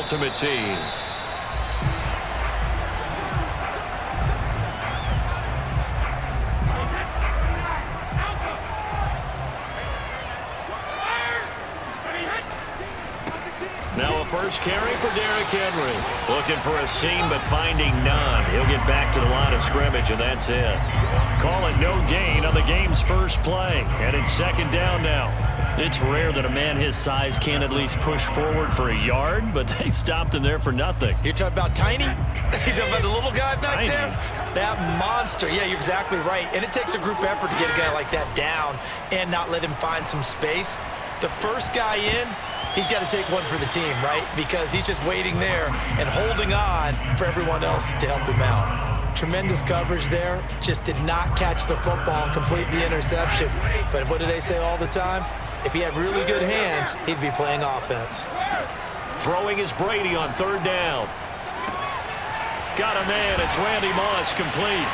Ultimate Team. Now a first carry for Derrick Henry. Looking for a seam, but finding none. He'll get back to the line of scrimmage, and that's it. Call it no gain on the game's first play. And it's second down now. It's rare that a man his size can't at least push forward for a yard, but they stopped him there for nothing. You're talking about tiny? You're talking about the little guy back there? That monster. Yeah, you're exactly right. And it takes a group effort to get a guy like that down and not let him find some space. The first guy in, he's got to take one for the team, right? Because he's just waiting there and holding on for everyone else to help him out. Tremendous coverage there. Just did not catch the football and complete the interception. But what do they say all the time? If he had really good hands, he'd be playing offense. Throwing is Brady on third down. Got a man. It's Randy Moss, complete.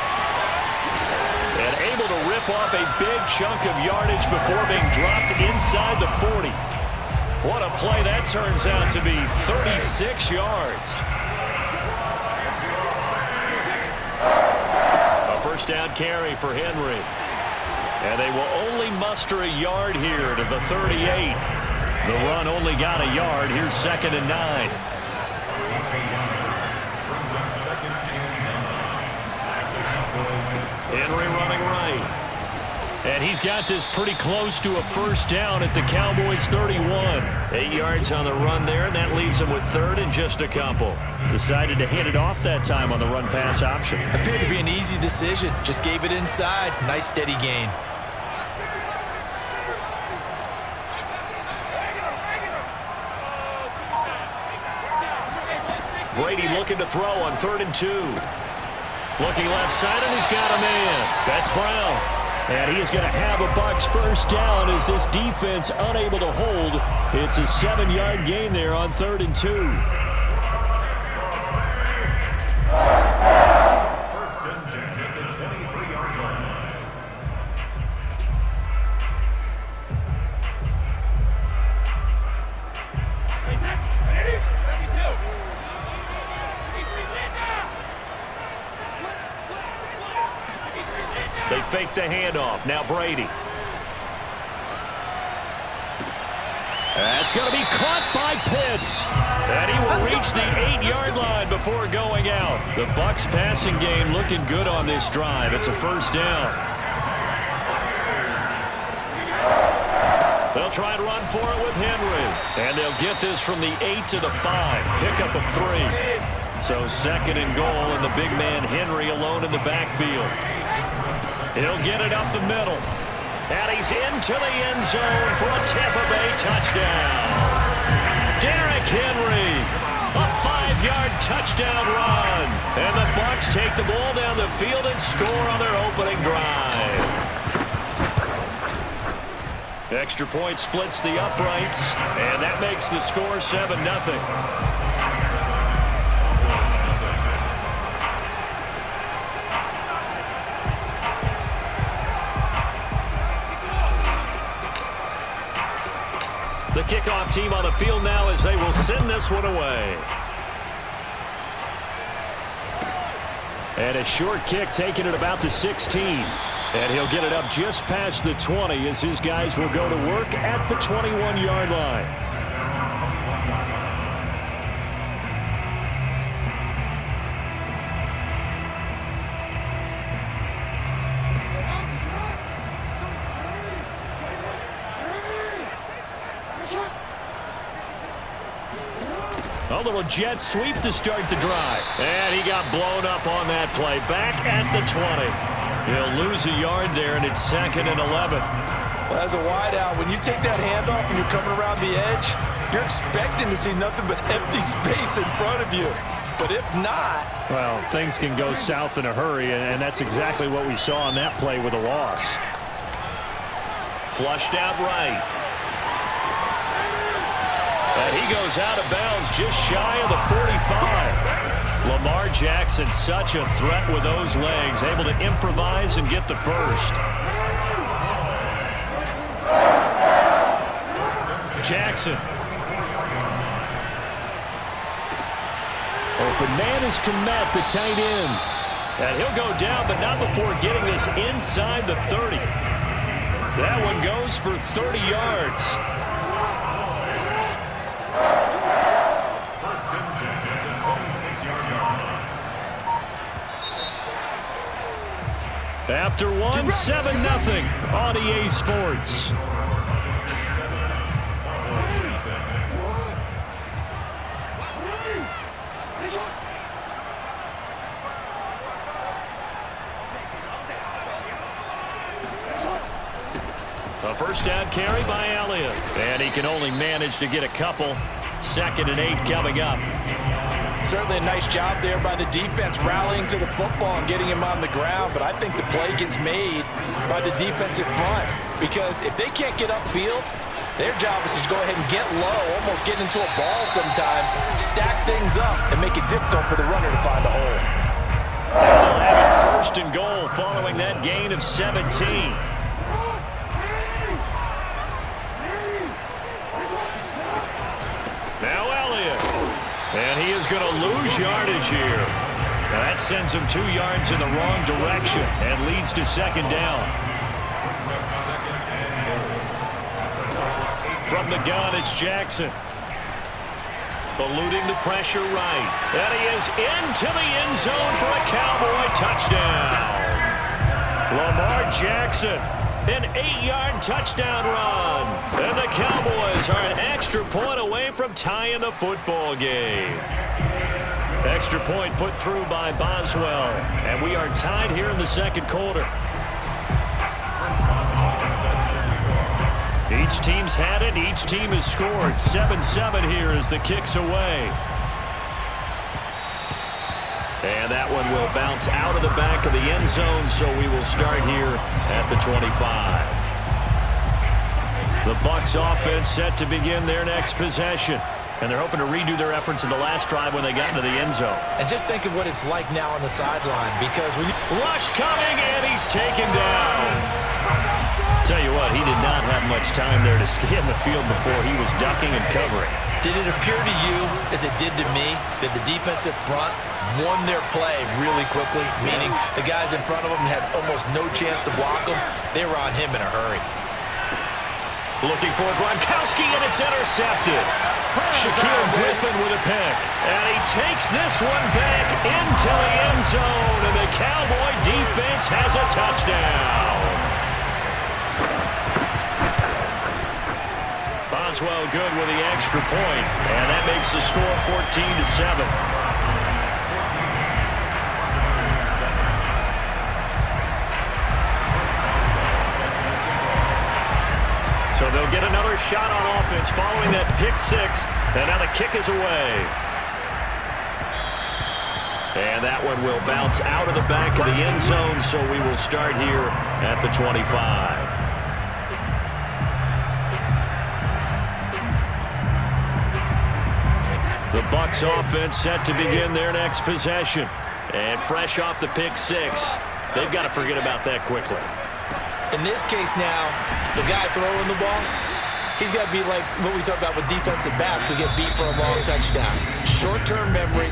And able to rip off a big chunk of yardage before being dropped inside the 40. What a play that turns out to be. 36 yards. A first down carry for Henry. And they will only muster a yard here to the 38. The run only got a yard. Here's 2nd and 9. Henry running right. And he's got this pretty close to a first down at the Cowboys' 31. 8 yards on the run there, and that leaves him with third and just a couple. Decided to hand it off that time on the run-pass option. Appeared to be an easy decision. Just gave it inside. Nice steady gain. Brady looking to throw on 3rd and 2. Looking left side, and he's got a man. That's Brown. And he is going to have a Bucs first down as this defense unable to hold. It's a 7-yard gain there on 3rd and 2. First and 10 at the 23-yard line. They fake the handoff. Now Brady. That's going to be caught by Pitts. And he will reach the 8-yard line before going out. The Bucs passing game looking good on this drive. It's a first down. They'll try and run for it with Henry. And they'll get this from the 8 to the 5. Pick up a 3. So 2nd and goal, and the big man Henry alone in the backfield. He'll get it up the middle. And he's into the end zone for a Tampa Bay touchdown. Derrick Henry, a 5-yard touchdown run. And the Bucs take the ball down the field and score on their opening drive. Extra point splits the uprights, and that makes the score 7-0. The kickoff team on the field now as they will send this one away. And a short kick taken at about the 16. And he'll get it up just past the 20 as his guys will go to work at the 21-yard line. A little jet sweep to start the drive. And he got blown up on that play. Back at the 20. He'll lose a yard there, and it's 2nd and 11. Well, as a wideout, when you take that handoff and you're coming around the edge, you're expecting to see nothing but empty space in front of you. But if not... Well, things can go south in a hurry, and that's exactly what we saw on that play with a loss. Flushed out right. And he goes out of bounds just shy of the 45. Lamar Jackson, such a threat with those legs, able to improvise and get the first. Jackson. Open man is Kmet, the tight end. And he'll go down, but not before getting this inside the 30. That one goes for 30 yards. First and 10 at the 26-yard line. After one, 7-0 on EA Sports. A first down carry by Elliott. And he can only manage to get a couple. 2nd and 8 coming up. Certainly a nice job there by the defense rallying to the football and getting him on the ground, but I think the play gets made by the defensive front because if they can't get upfield, their job is to go ahead and get low, almost get into a ball sometimes, stack things up, and make it difficult for the runner to find a hole. And they'll have it 1st and goal following that gain of 17. Now Elliott. And he is going to lose yardage here. Now that sends him 2 yards in the wrong direction and leads to 2nd down. From the gun, it's Jackson. Eluding the pressure right. And he is into the end zone for a Cowboy touchdown. Lamar Jackson, an 8-yard touchdown run. And the Cowboys are an extra point away from tying the football game. Extra point put through by Boswell. And we are tied here in the 2nd quarter. Each team's had it. Each team has scored. 7-7 here as the kick's away. And that one will bounce out of the back of the end zone, so we will start here at the 25. The Bucs offense set to begin their next possession. And they're hoping to redo their efforts in the last drive when they got into the end zone. And just think of what it's like now on the sideline because when you... Rush coming, and he's taken down. Tell you what, he did not have much time there to scan the field before he was ducking and covering. Did it appear to you, as it did to me, that the defensive front won their play really quickly, meaning the guys in front of them had almost no chance to block him? They were on him in a hurry. Looking for Gronkowski, and it's intercepted. Shaquille Griffin with a pick. And he takes this one back into the end zone, and the Cowboy defense has a touchdown. Boswell good with the extra point, and that makes the score 14-7. So they'll get another shot on offense following that pick 6, and now the kick is away. And that one will bounce out of the back of the end zone, so we will start here at the 25. The Bucs offense set to begin their next possession. And fresh off the pick 6, they've got to forget about that quickly. In this case now, the guy throwing the ball, he's got to be like what we talk about with defensive backs who get beat for a long touchdown. Short-term memory,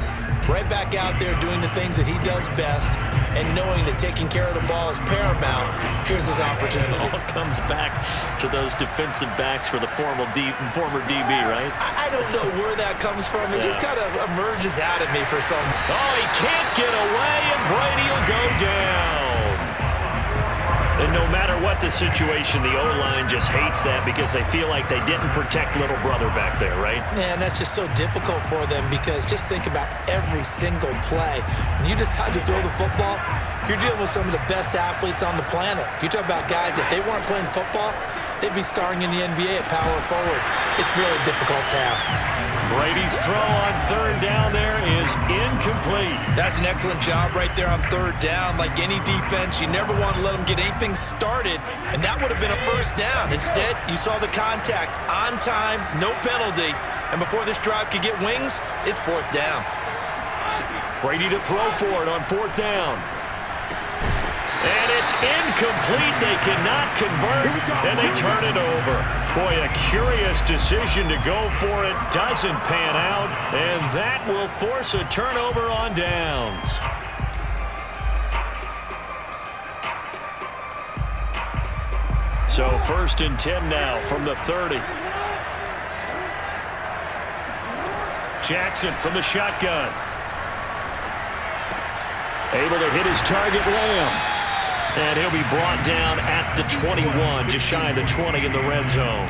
right back out there doing the things that he does best, and knowing that taking care of the ball is paramount. Here's his opportunity. It all comes back to those defensive backs for the former DB, right? I don't know where that comes from. It just kind of emerges out of me for some. Oh, he can't get away, and Brady will go down. And no matter what the situation, the O-line just hates that because they feel like they didn't protect little brother back there, right? Man, that's just so difficult for them because just think about every single play. When you decide to throw the football, you're dealing with some of the best athletes on the planet. You talk about guys, if they weren't playing football, they'd be starring in the NBA at power forward. It's a really difficult task. Brady's throw on 3rd down there is incomplete. That's an excellent job right there on 3rd down. Like any defense, you never want to let them get anything started, and that would have been a 1st down. Instead, you saw the contact on time, no penalty, and before this drive could get wings, it's 4th down. Brady to throw for it on 4th down. And it's incomplete. They cannot convert, and they turn it over. Boy, a curious decision to go for it. Doesn't pan out, and that will force a turnover on downs. So 1st and 10 now from the 30. Jackson from the shotgun. Able to hit his target, Lamb. And he'll be brought down at the 21, just shy of the 20 in the red zone.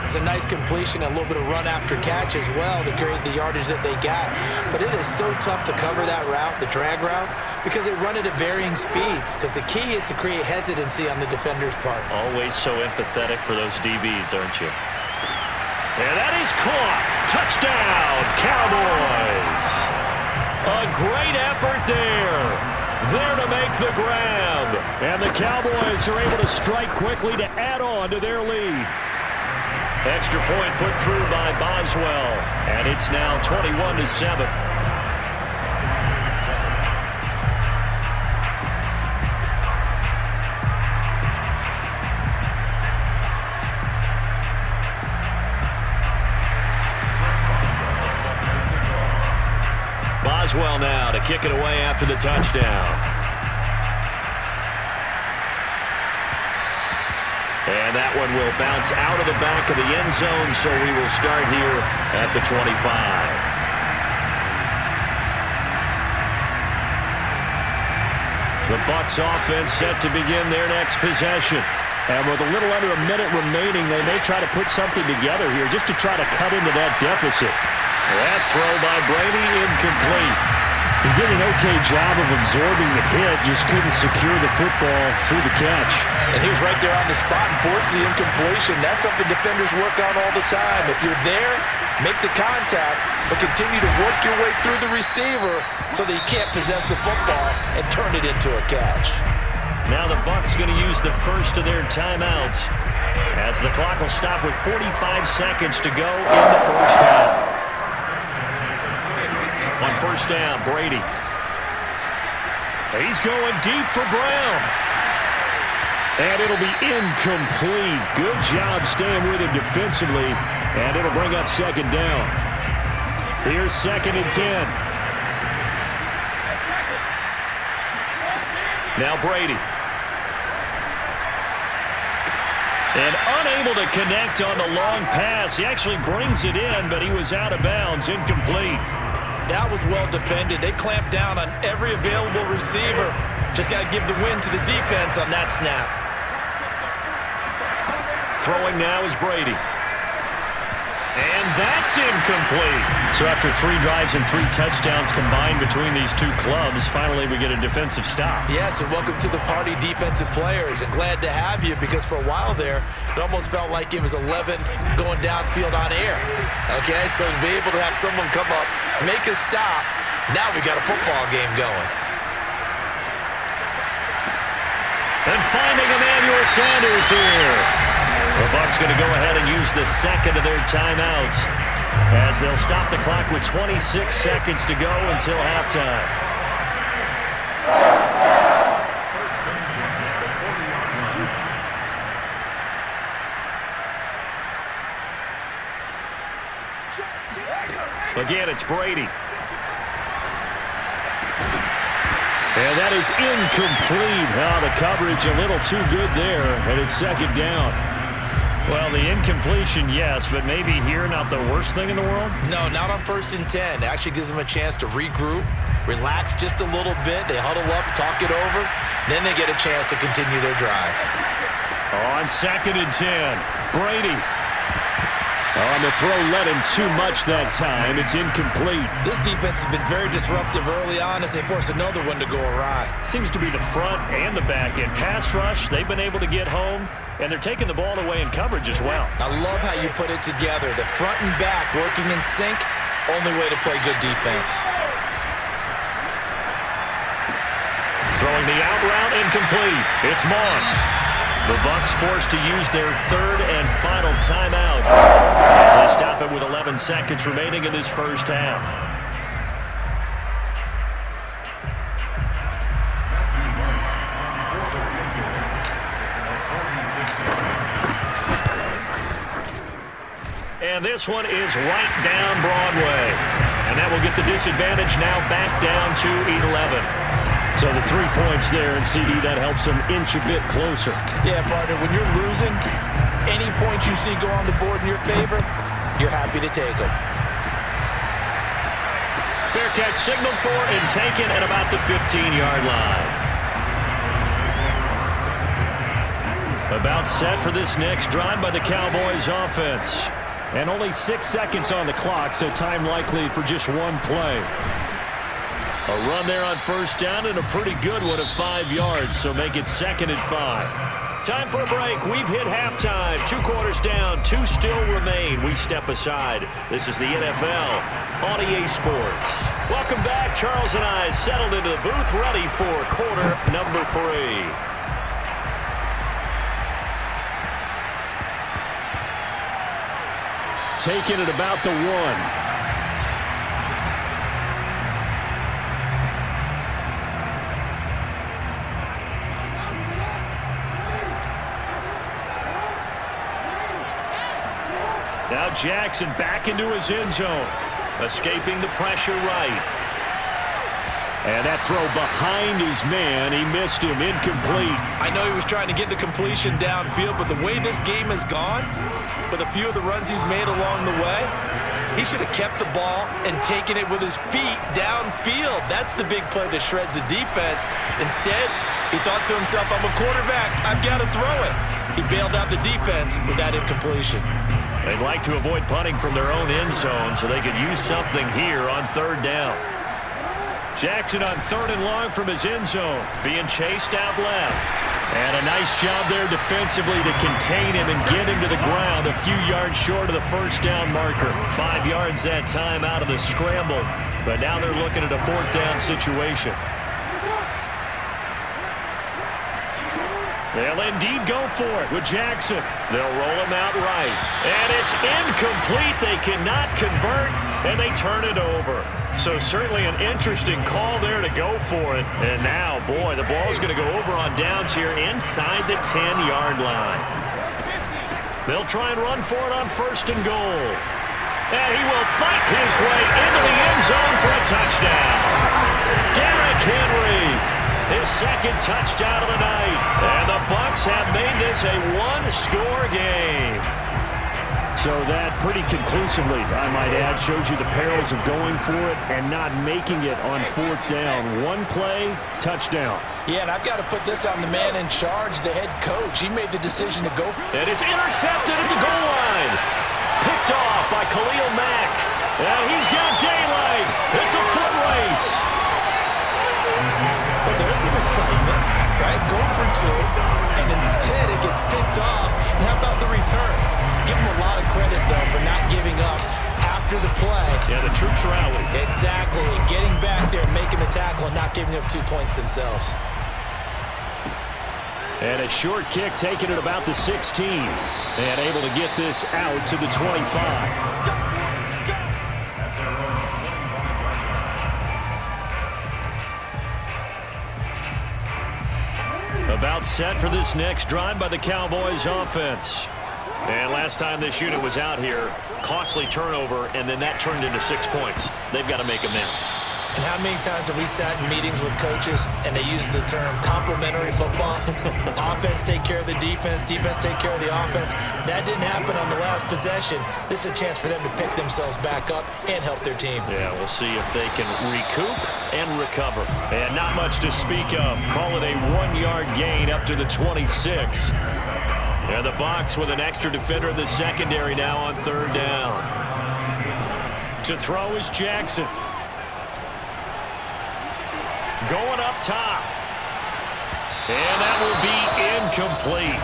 It's a nice completion, a little bit of run after catch as well to create the yardage that they got. But it is so tough to cover that route, the drag route, because they run it at varying speeds. Because the key is to create hesitancy on the defender's part. Always so empathetic for those DBs, aren't you? And that is caught. Touchdown, Cowboys. A great effort there. There to make the grab. And the Cowboys are able to strike quickly to add on to their lead. Extra point put through by Boswell. And it's now 21-7. Boswell now to kick it away after the touchdown. And that one will bounce out of the back of the end zone, so we will start here at the 25. The Bucs offense set to begin their next possession. And with a little under a minute remaining, they may try to put something together here just to try to cut into that deficit. That throw by Brady incomplete. He did an okay job of absorbing the hit, just couldn't secure the football through the catch. And he was right there on the spot and forced the incompletion. That's something defenders work on all the time. If you're there, make the contact, but continue to work your way through the receiver so that you can't possess the football and turn it into a catch. Now the Bucs going to use the first of their timeouts as the clock will stop with 45 seconds to go in the first half. On first down, Brady. He's going deep for Brown. And it'll be incomplete. Good job staying with him defensively. And it'll bring up second down. Here's 2nd and 10. Now Brady. And unable to connect on the long pass. He actually brings it in, but he was out of bounds, incomplete. That was well defended. They clamped down on every available receiver. Just got to give the win to the defense on that snap. Throwing now is Brady. And that's incomplete. So after 3 drives and 3 touchdowns combined between these two clubs, finally we get a defensive stop. Yes, and welcome to the party, defensive players. And glad to have you, because for a while there, it almost felt like it was 11 going downfield on air. Okay, so to be able to have someone come up, make a stop, now we got a football game going. And finding Emmanuel Sanders here. The Bucs going to go ahead and use the second of their timeouts as they'll stop the clock with 26 seconds to go until halftime. Again, it's Brady. And that is incomplete. Oh, the coverage a little too good there, and it's second down. Well, the incompletion, yes, but maybe here not the worst thing in the world? No, not on 1st and 10. It actually gives them a chance to regroup, relax just a little bit. They huddle up, talk it over, then they get a chance to continue their drive. On 2nd and 10, Brady. On the throw, led him too much that time. It's incomplete. This defense has been very disruptive early on as they force another one to go awry. Seems to be the front and the back end. Pass rush, they've been able to get home, and they're taking the ball away in coverage as well. I love how you put it together. The front and back working in sync, only way to play good defense. Throwing the out route, incomplete. It's Moss. The Bucs forced to use their 3rd and final timeout as they stop it with 11 seconds remaining in this first half. And this one is right down Broadway. And that will get the disadvantage now back down to 11. So the 3 points there, and CD, that helps them inch a bit closer. Yeah, partner, when you're losing, any points you see go on the board in your favor, you're happy to take them. Fair catch signaled for and taken at about the 15-yard line. About set for this next drive by the Cowboys offense. And only 6 seconds on the clock, so time likely for just one play. A run there on first down and a pretty good one of 5 yards, so make it 2nd and 5. Time for a break. We've hit halftime. 2 quarters down, 2 still remain. We step aside. This is the NFL on EA Sports. Welcome back. Charles and I settled into the booth, ready for quarter number 3. Taken at about the 1. Now Jackson back into his end zone. Escaping the pressure right. And that throw behind his man. He missed him. Incomplete. I know he was trying to get the completion downfield, but the way this game has gone, with a few of the runs he's made along the way, he should have kept the ball and taken it with his feet downfield. That's the big play that shreds the defense. Instead, he thought to himself, I'm a quarterback. I've got to throw it. He bailed out the defense with that incompletion. They'd like to avoid punting from their own end zone so they could use something here on 3rd down. Jackson on 3rd and long from his end zone, being chased out left. And a nice job there defensively to contain him and get him to the ground a few yards short of the first down marker. 5 yards that time out of the scramble, but now they're looking at a 4th down situation. They'll indeed go for it with Jackson. They'll roll him out right. And it's incomplete. They cannot convert, and they turn it over. So certainly an interesting call there to go for it. And now, boy, the ball's going to go over on downs here inside the 10-yard line. They'll try and run for it on 1st and goal. And he will fight his way into the end zone for a touchdown. Derrick Henry. His 2nd touchdown of the night. And the Bucs have made this a 1-score game. So that pretty conclusively, I might add, shows you the perils of going for it and not making it on 4th down. 1 play, touchdown. Yeah, and I've got to put this on the man in charge, the head coach. He made the decision to go. And it's intercepted at the goal line. Picked off by Khalil Mack. And he's got daylight. It's a foot race. But there's some excitement, right? Go for 2, and instead it gets picked off. And how about the return? Give him a lot of credit, though, for not giving up after the play. Yeah, the troops rallied. Exactly, and getting back there, making the tackle, and not giving up 2 points themselves. And a short kick taken at about the 16. And able to get this out to the 25. About set for this next drive by the Cowboys offense. And last time this unit was out here, costly turnover, and then that turned into 6 points. They've got to make amends. And how many times have we sat in meetings with coaches and they use the term complementary football? Offense take care of the defense, defense take care of the offense. That didn't happen on the last possession. This is a chance for them to pick themselves back up and help their team. Yeah, we'll see if they can recoup and recover. And not much to speak of. Call it a 1-yard gain up to the 26. And the Bucs with an extra defender in the secondary now on 3rd down. To throw is Jackson. Going up top. And that will be incomplete.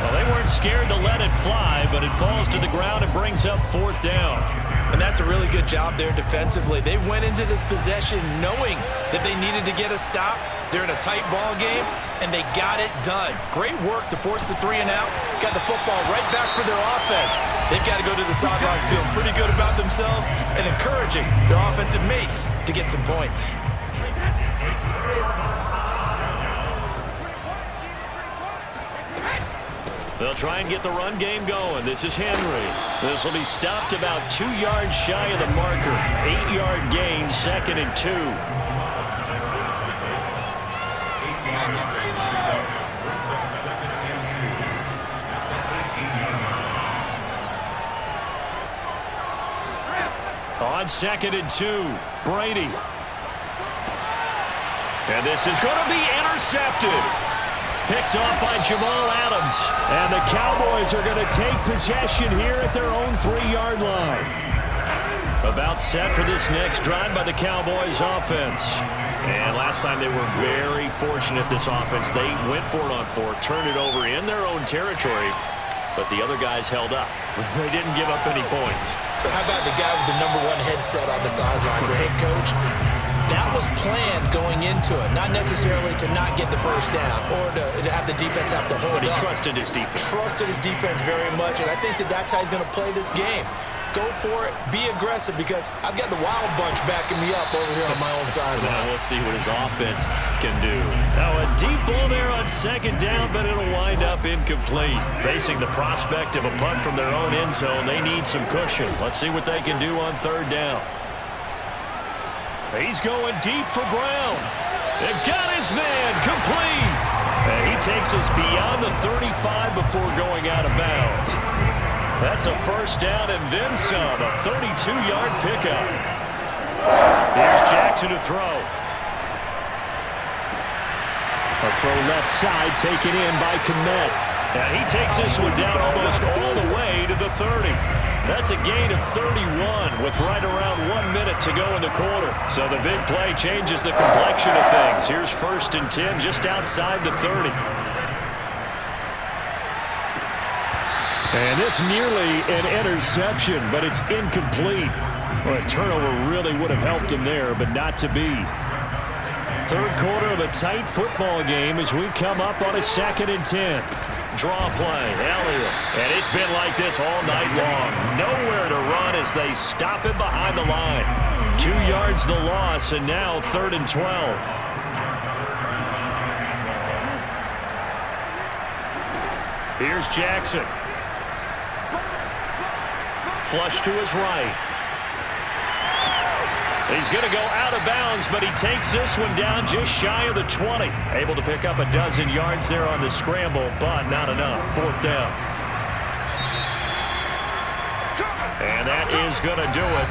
Well, they weren't scared to let it fly, but it falls to the ground and brings up 4th down. And that's a really good job there defensively. They went into this possession knowing that they needed to get a stop. They're in a tight ball game, and they got it done. Great work to force the 3 and out. Got the football right back for their offense. They've got to go to the sidelines feeling pretty good about themselves and encouraging their offensive mates to get some points. They'll try and get the run game going. This is Henry. This will be stopped about 2 yards shy of the marker. 8-yard gain, 2nd and 2. On 2nd and 2, Brady. And this is going to be intercepted. Picked off by Jamal Adams. And the Cowboys are going to take possession here at their own 3-yard line. About set for this next drive by the Cowboys offense. And last time they were very fortunate, this offense. They went for it on 4, turned it over in their own territory, but the other guys held up. They didn't give up any points. So how about the guy with the #1 headset on the sidelines, the head coach? That was planned going into it, not necessarily to not get the first down or to have the defense have to hold But he up. trusted his defense. Trusted his defense very much, and I think that's how he's going to play this game. Go for it, be aggressive, because I've got the wild bunch backing me up over here on my own sideline. Now we'll see what his offense can do. Now a deep ball there on 2nd down, but it'll wind up incomplete. Facing the prospect of a punt from their own end zone, they need some cushion. Let's see what they can do on 3rd down. He's going deep for Brown. And got his man complete. And he takes us beyond the 35 before going out of bounds. That's a 1st down and then some, a 32-yard pickup. Here's Jackson to throw. A throw left side taken in by Kmet. And he takes this one down almost all the way to the 30. That's a gain of 31 with right around 1 minute to go in the quarter. So the big play changes the complexion of things. Here's 1st and 10 just outside the 30. And this nearly an interception, but it's incomplete. Well, a turnover really would have helped him there, but not to be. 3rd quarter of a tight football game as we come up on a 2nd and 10. Draw play, Elliott. And it's been like this all night long. Nowhere to run as they stop him behind the line. 2 yards the loss, and now 3rd and 12. Here's Jackson. Flush to his right. He's going to go out of bounds, but he takes this one down just shy of the 20. Able to pick up a dozen yards there on the scramble, but not enough. 4th down. And that is going to do it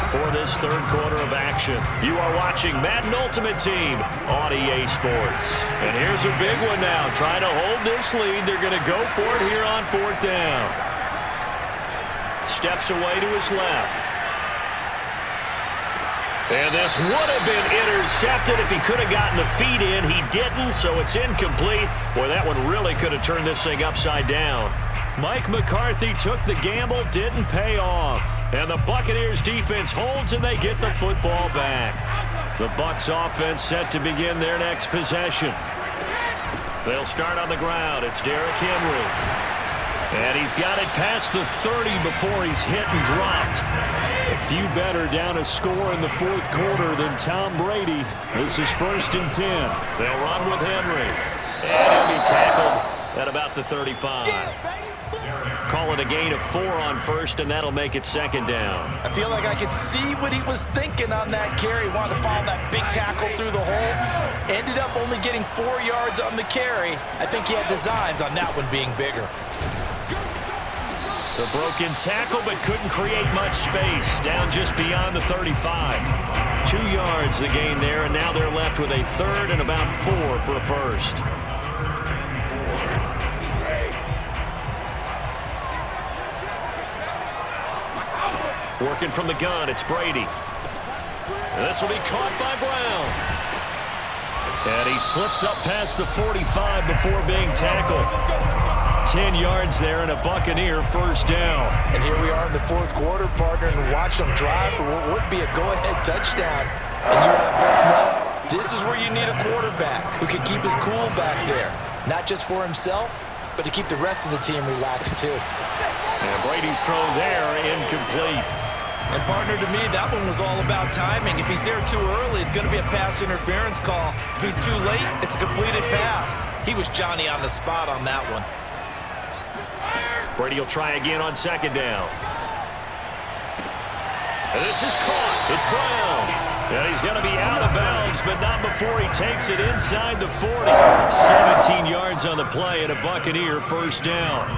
for this 3rd quarter of action. You are watching Madden Ultimate Team on EA Sports. And here's a big one now. Trying to hold this lead. They're going to go for it here on 4th down. Steps away to his left. And this would have been intercepted if he could have gotten the feet in. He didn't, so it's incomplete. Boy, that one really could have turned this thing upside down. Mike McCarthy took the gamble, didn't pay off. And the Buccaneers defense holds, and they get the football back. The Bucs offense set to begin their next possession. They'll start on the ground. It's Derrick Henry. And he's got it past the 30 before he's hit and dropped. A few better down a score in the 4th quarter than Tom Brady. This is 1st and 10. They'll run with Henry. And he'll be tackled at about the 35. Call it a gain of 4 on 1st, and that'll make it 2nd down. I feel like I could see what he was thinking on that carry. Wanted to follow that big tackle through the hole. Ended up only getting 4 yards on the carry. I think he had designs on that one being bigger. The broken tackle, but couldn't create much space. Down just beyond the 35. 2 yards the gain there, and now they're left with a 3rd and about 4 for a 1st. Working from the gun, it's Brady. And this will be caught by Brown. And he slips up past the 45 before being tackled. 10 yards there and a Buccaneer 1st down. And here we are in the 4th quarter, partner, and watch them drive for what would be a go-ahead touchdown. And you and I both know this is where you need a quarterback who can keep his cool back there. Not just for himself, but to keep the rest of the team relaxed too. And Brady's throw there incomplete. And partner, to me, that one was all about timing. If he's there too early, it's going to be a pass interference call. If he's too late, it's a completed pass. He was Johnny on the spot on that one. Brady will try again on second down. And this is caught. It's Brown. And he's going to be out of bounds, but not before he takes it inside the 40. 17 yards on the play and a Buccaneer first down.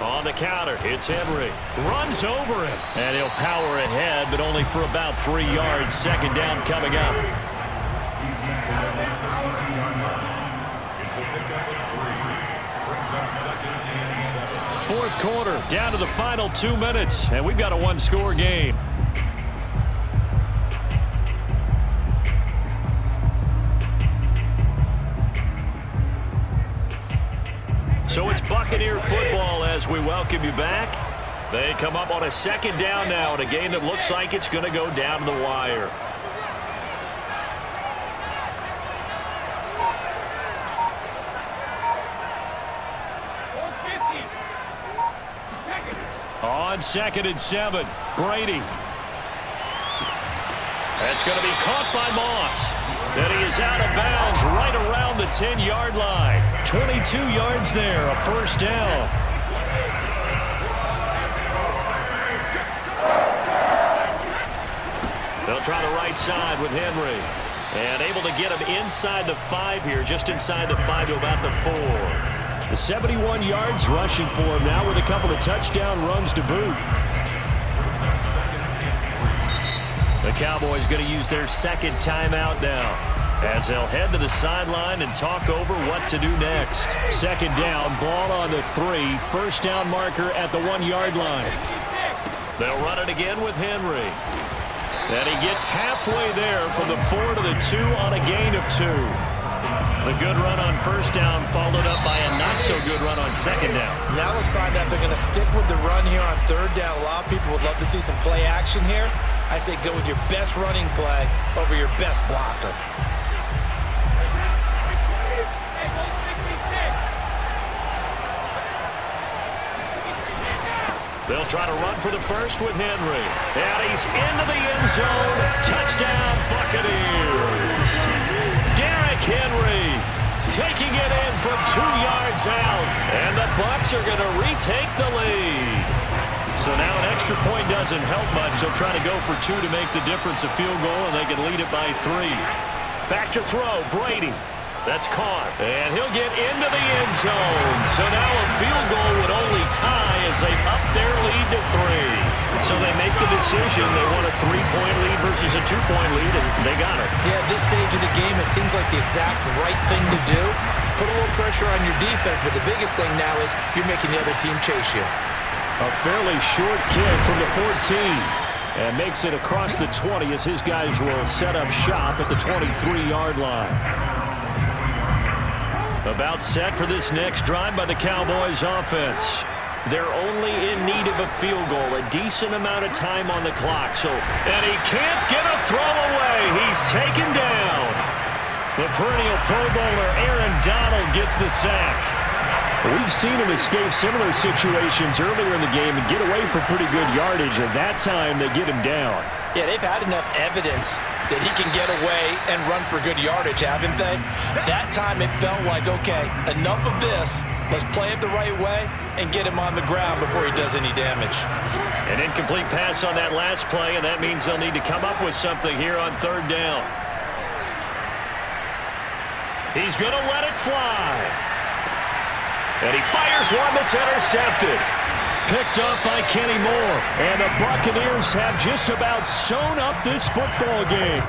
On the counter, it's Henry. Runs over him. And he'll power ahead, but only for about 3 yards. Second down coming up. Fourth quarter, down to the final 2 minutes, and we've got a one-score game. So it's Buccaneer football as we welcome you back. They come up on a second down now in a game that looks like it's going to go down to the wire. On 2nd and 7, Brady. That's going to be caught by Moss. And he is out of bounds right around the 10-yard line. 22 yards there, a first down. They'll try the right side with Henry. And able to get him inside the 5 here, just inside the 5 to about the 4. The 71 yards rushing for him now with a couple of touchdown runs to boot. The Cowboys going to use their second timeout now as they'll head to the sideline and talk over what to do next. Second down, ball on the 3, first down marker at the 1-yard line. They'll run it again with Henry. And he gets halfway there from the 4 to the 2 on a gain of 2. The good run on first down followed up by a not-so-good run on second down. Now let's find out if they're going to stick with the run here on third down. A lot of people would love to see some play action here. I say go with your best running play over your best blocker. They'll try to run for the first with Henry. And he's into the end zone. Touchdown, Buccaneers. Derrick Henry taking it in from 2 yards out. And the Bucs are going to retake the lead. So now an extra point doesn't help much. They'll try to go for 2 to make the difference a field goal, and they can lead it by 3. Back to throw, Brady. That's caught. And he'll get into the end zone. So now a field goal would only tie as they up their lead to 3. So they make the decision. They want a 3-point lead versus a 2-point lead, and they got it. Yeah, at this stage of the game, it seems like the exact right thing to do. Put a little pressure on your defense, but the biggest thing now is you're making the other team chase you. A fairly short kick from the 14. And makes it across the 20 as his guys will set up shop at the 23-yard line. About set for this next drive by the Cowboys offense. They're only in need of a field goal, a decent amount of time on the clock. And he can't get a throw away. He's taken down. The perennial Pro Bowler Aaron Donald gets the sack. We've seen him escape similar situations earlier in the game and get away for pretty good yardage, and that time they get him down. Yeah, they've had enough evidence that he can get away and run for good yardage, haven't they? That time it felt like, okay, enough of this. Let's play it the right way and get him on the ground before he does any damage. An incomplete pass on that last play, and that means they'll need to come up with something here on third down. He's going to let it fly. And he fires one that's intercepted. Picked up by Kenny Moore. And the Buccaneers have just about sewn up this football game.